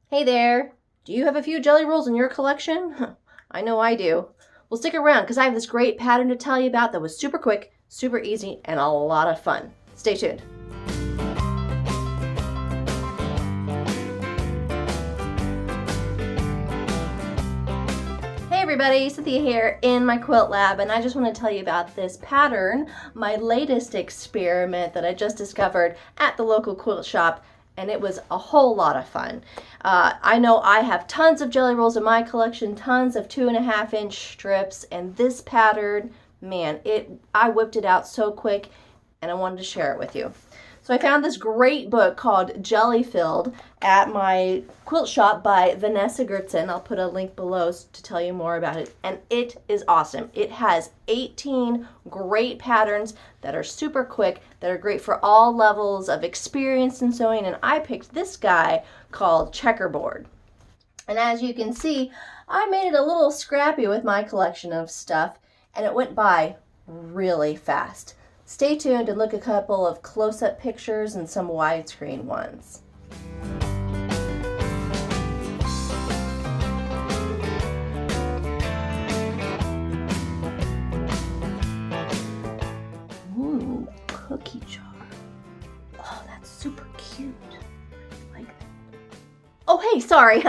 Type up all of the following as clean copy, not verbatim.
Hey there! Do you have a few jelly rolls in your collection? I know I do. Well, stick around because I have this great pattern to tell you about that was super quick, super easy, and a lot of fun. Stay tuned. Hey everybody, Cynthia here in my quilt lab, and I just want to tell you about this pattern, my latest experiment that I just discovered at the local quilt shop, and it was a whole lot of fun. I know I have tons of jelly rolls in my collection, tons of 2.5-inch strips, and this pattern, man, I whipped it out so quick, and I wanted to share it with you. So I found this great book called Jelly Filled at my quilt shop by Vanessa Goertzen. I'll put a link below to tell you more about it. And it is awesome. It has 18 great patterns that are super quick, that are great for all levels of experience in sewing. And I picked this guy called Checkerboard. And as you can see, I made it a little scrappy with my collection of stuff, and it went by really fast. Stay tuned and look at a couple of close-up pictures and some widescreen ones. Ooh, cookie jar. Oh, that's super cute. I like that. Oh, hey, sorry.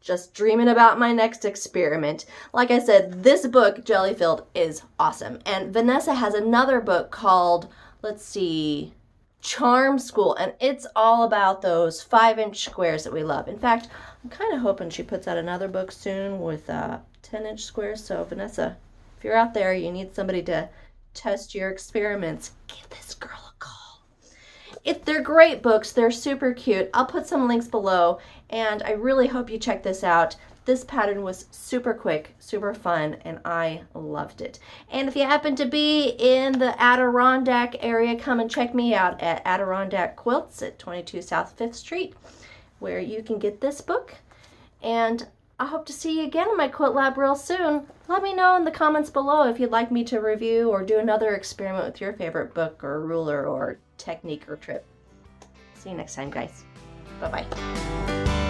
Just dreaming about my next experiment. Like I said, this book, Jelly Filled, is awesome. And Vanessa has another book called, let's see, Charm School. And it's all about those 5-inch squares that we love. In fact, I'm kind of hoping she puts out another book soon with 10-inch squares. So Vanessa, if you're out there, you need somebody to test your experiments, give this girl a call. They're great books. They're super cute. I'll put some links below, and I really hope you check this out. This pattern was super quick, super fun, and I loved it. And if you happen to be in the Adirondack area, come and check me out at Adirondack Quilts at 22 South 5th Street, where you can get this book. And I hope to see you again in my quilt lab real soon. Let me know in the comments below if you'd like me to review or do another experiment with your favorite book or ruler or technique or trip. See you next time, guys. Bye-bye.